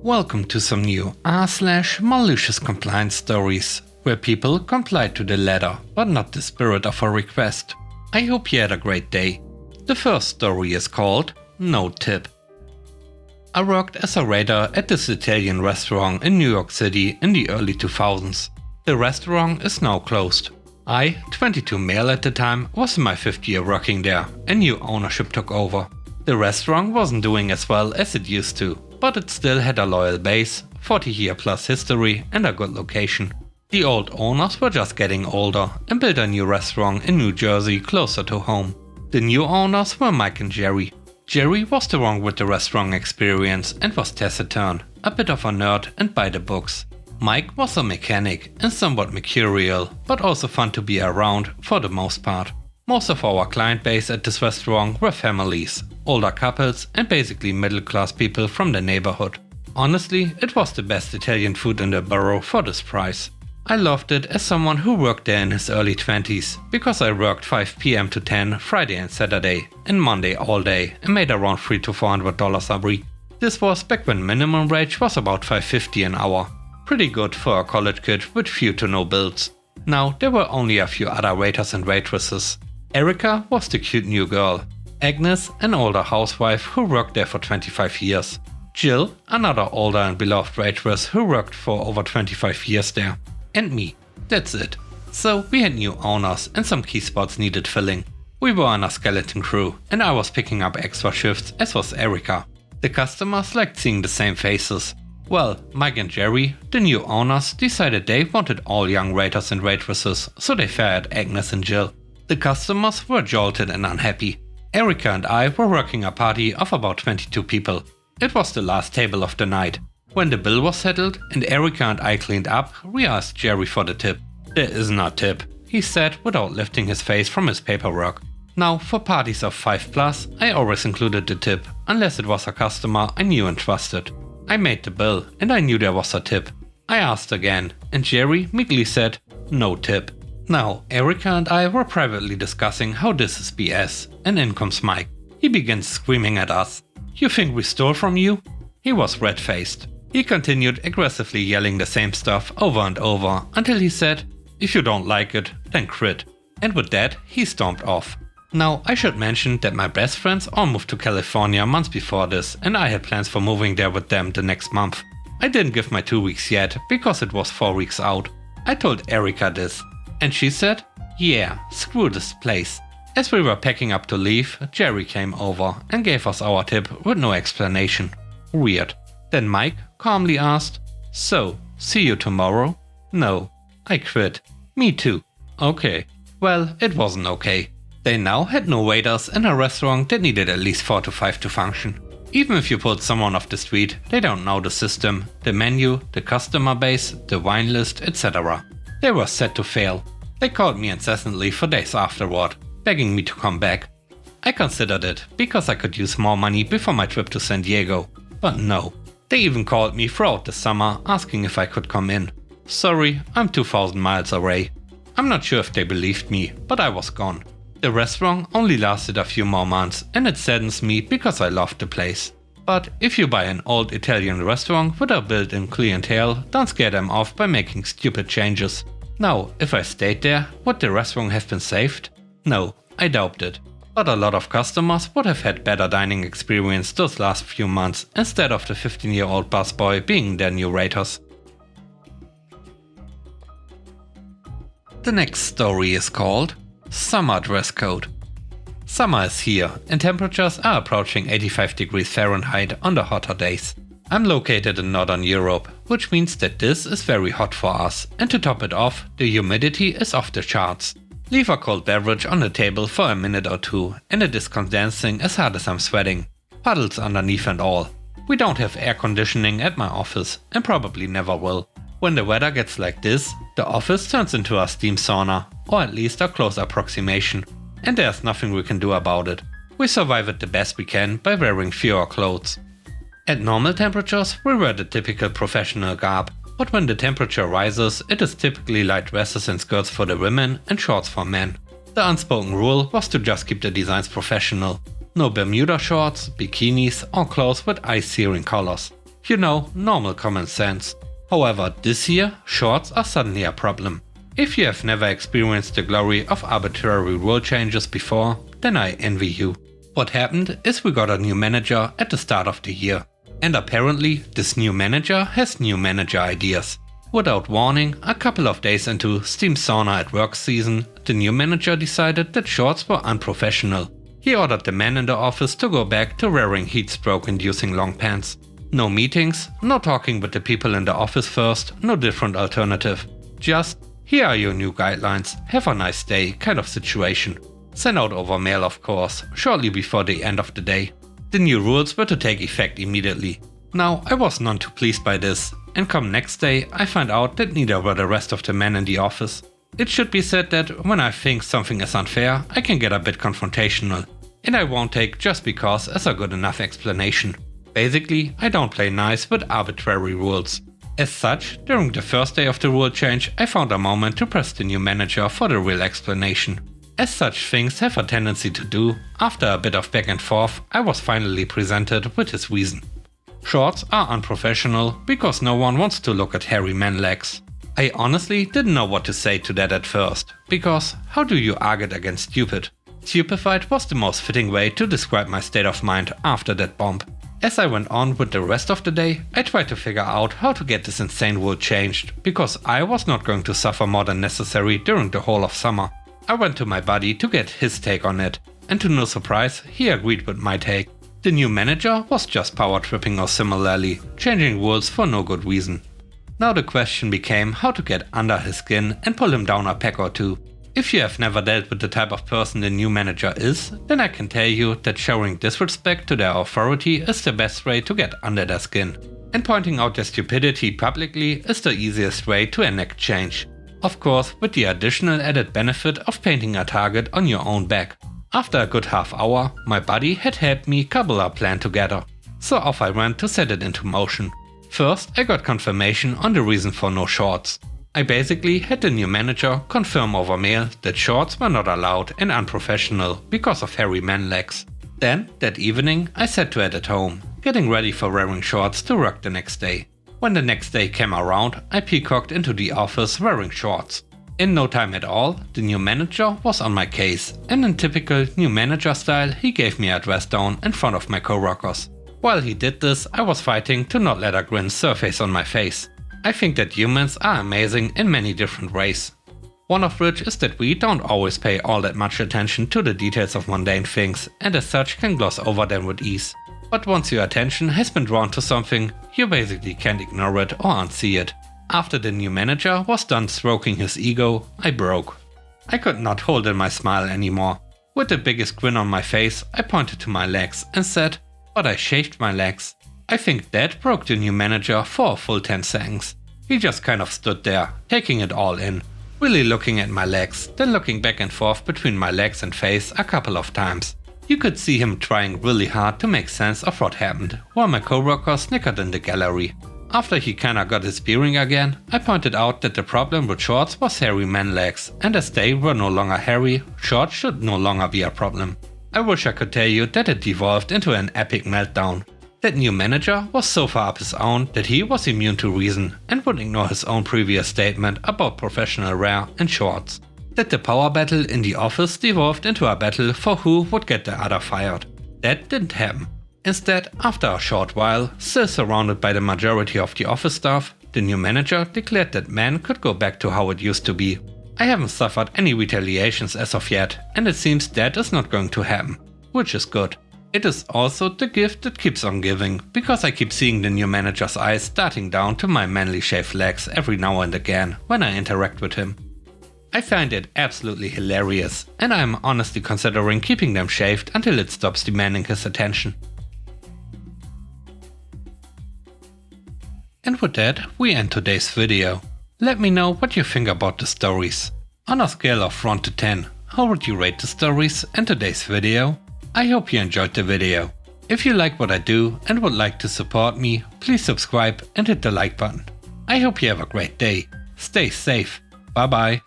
Welcome to some new r/malicious compliance stories, where people complied to the letter but not the spirit of a request. I hope you had a great day. The first story is called No Tip. I worked as a waiter at this Italian restaurant in New York City in the early 2000s. The restaurant is now closed. I, 22 male at the time, was in my 5th year working there and new ownership took over. The restaurant wasn't doing as well as it used to, but it still had a loyal base, 40-year plus history and a good location. The old owners were just getting older and built a new restaurant in New Jersey closer to home. The new owners were Mike and Jerry. Jerry was the one with the restaurant experience and was taciturn, a bit of a nerd and by the books. Mike was a mechanic and somewhat mercurial, but also fun to be around for the most part. Most of our client base at this restaurant were families, older couples and basically middle-class people from the neighborhood. Honestly, it was the best Italian food in the borough for this price. I loved it as someone who worked there in his early 20s, because I worked 5 p.m. to 10 Friday and Saturday, and Monday all day, and made around $300 to $400 a week. This was back when minimum wage was about $5.50 an hour. Pretty good for a college kid with few to no bills. Now there were only a few other waiters and waitresses. Erica was the cute new girl. Agnes, an older housewife who worked there for 25 years. Jill, another older and beloved waitress who worked for over 25 years there. And me. That's it. So we had new owners and some key spots needed filling. We were on a skeleton crew and I was picking up extra shifts, as was Erica. The customers liked seeing the same faces. Well, Mike and Jerry, the new owners, decided they wanted all young waiters and waitresses, so they fired Agnes and Jill. The customers were jolted and unhappy. Erica and I were working a party of about 22 people. It was the last table of the night. When the bill was settled and Erica and I cleaned up, we asked Jerry for the tip. "There isn't a tip," he said without lifting his face from his paperwork. Now, for parties of 5+, I always included the tip, unless it was a customer I knew and trusted. I made the bill and I knew there was a tip. I asked again and Jerry meekly said, "No tip." Now, Erica and I were privately discussing how this is BS, and in comes Mike. He begins screaming at us. "You think we stole from you?" He was red-faced. He continued aggressively yelling the same stuff over and over until he said, "If you don't like it, then quit." And with that, he stomped off. Now, I should mention that my best friends all moved to California months before this, and I had plans for moving there with them the next month. I didn't give my 2 weeks yet, because it was 4 weeks out. I told Erica this. And she said, "Yeah, screw this place." As we were packing up to leave, Jerry came over and gave us our tip with no explanation. Weird. Then Mike calmly asked, "So, see you tomorrow?" "No." I quit. "Me too." "Okay." Well, it wasn't okay. They now had no waiters in a restaurant that needed at least 4 to 5 to function. Even if you pulled someone off the street, they don't know the system, the menu, the customer base, the wine list, etc. They were set to fail. They called me incessantly for days afterward, begging me to come back. I considered it, because I could use more money before my trip to San Diego. But no. They even called me throughout the summer asking if I could come in. Sorry, I'm 2,000 miles away. I'm not sure if they believed me, but I was gone. The restaurant only lasted a few more months and it saddens me because I loved the place. But if you buy an old Italian restaurant with a built-in clientele, don't scare them off by making stupid changes. Now, if I stayed there, would the restaurant have been saved? No, I doubt it. But a lot of customers would have had better dining experience those last few months instead of the 15-year-old busboy being their new waiters. The next story is called Summer Dress Code. Summer is here and temperatures are approaching 85 degrees Fahrenheit on the hotter days. I'm located in Northern Europe, which means that this is very hot for us, and to top it off, the humidity is off the charts. Leave a cold beverage on the table for a minute or two and it is condensing as hard as I'm sweating. Puddles underneath and all. We don't have air conditioning at my office and probably never will. When the weather gets like this, the office turns into a steam sauna, or at least a close approximation. And there's nothing we can do about it. We survive it the best we can by wearing fewer clothes. At normal temperatures, we wear the typical professional garb, but when the temperature rises, it is typically light dresses and skirts for the women and shorts for men. The unspoken rule was to just keep the designs professional. No Bermuda shorts, bikinis or clothes with eye-searing colors. You know, normal common sense. However, this year, shorts are suddenly a problem. If you have never experienced the glory of arbitrary rule changes before, then I envy you. What happened is we got a new manager at the start of the year. And apparently, this new manager has new manager ideas. Without warning, a couple of days into Steam Sauna at Work season, the new manager decided that shorts were unprofessional. He ordered the men in the office to go back to wearing heat stroke inducing long pants. No meetings, no talking with the people in the office first, no different alternative. Just, here are your new guidelines, have a nice day kind of situation. Sent out over mail of course, shortly before the end of the day. The new rules were to take effect immediately. Now, I was none too pleased by this, and come next day I find out that neither were the rest of the men in the office. It should be said that when I think something is unfair, I can get a bit confrontational, and I won't take just because as a good enough explanation. Basically, I don't play nice with arbitrary rules. As such, during the first day of the rule change, I found a moment to press the new manager for the real explanation. As such things have a tendency to do, after a bit of back and forth, I was finally presented with his reason. Shorts are unprofessional because no one wants to look at hairy man legs. I honestly didn't know what to say to that at first, because how do you argue against stupid? Stupefied was the most fitting way to describe my state of mind after that bomb. As I went on with the rest of the day, I tried to figure out how to get this insane rule changed, because I was not going to suffer more than necessary during the whole of summer. I went to my buddy to get his take on it, and to no surprise, he agreed with my take. The new manager was just power tripping or similarly, changing rules for no good reason. Now the question became how to get under his skin and pull him down a peg or two. If you have never dealt with the type of person the new manager is, then I can tell you that showing disrespect to their authority is the best way to get under their skin. And pointing out their stupidity publicly is the easiest way to enact change. Of course, with the additional added benefit of painting a target on your own back. After a good half hour, my buddy had helped me cobble a plan together. So off I went to set it into motion. First, I got confirmation on the reason for no shorts. I basically had the new manager confirm over mail that shorts were not allowed and unprofessional because of hairy man legs. Then, that evening, I set to it at home, getting ready for wearing shorts to work the next day. When the next day came around, I peacocked into the office wearing shorts. In no time at all, the new manager was on my case, and in typical new manager style, he gave me a dress down in front of my coworkers. While he did this, I was fighting to not let a grin surface on my face. I think that humans are amazing in many different ways. One of which is that we don't always pay all that much attention to the details of mundane things, and as such can gloss over them with ease. But once your attention has been drawn to something, you basically can't ignore it or unsee it. After the new manager was done stroking his ego, I broke. I could not hold in my smile anymore. With the biggest grin on my face, I pointed to my legs and said, "But I shaved my legs." I think that broke the new manager for a full 10 seconds. He just kind of stood there, taking it all in, really looking at my legs, then looking back and forth between my legs and face a couple of times. You could see him trying really hard to make sense of what happened, while my coworker snickered in the gallery. After he kinda got his bearing again, I pointed out that the problem with shorts was hairy man legs, and as they were no longer hairy, shorts should no longer be a problem. I wish I could tell you that it devolved into an epic meltdown. That new manager was so far up his own that he was immune to reason and would ignore his own previous statement about professional wear and shorts. That the power battle in the office devolved into a battle for who would get the other fired. That didn't happen. Instead, after a short while, still surrounded by the majority of the office staff, the new manager declared that men could go back to how it used to be. I haven't suffered any retaliations as of yet, and it seems that is not going to happen, which is good. It is also the gift that keeps on giving, because I keep seeing the new manager's eyes darting down to my manly shaved legs every now and again when I interact with him. I find it absolutely hilarious, and I am honestly considering keeping them shaved until it stops demanding his attention. And with that, we end today's video. Let me know what you think about the stories. On a scale of 1 to 10, how would you rate the stories and today's video? I hope you enjoyed the video. If you like what I do and would like to support me, please subscribe and hit the like button. I hope you have a great day. Stay safe. Bye bye.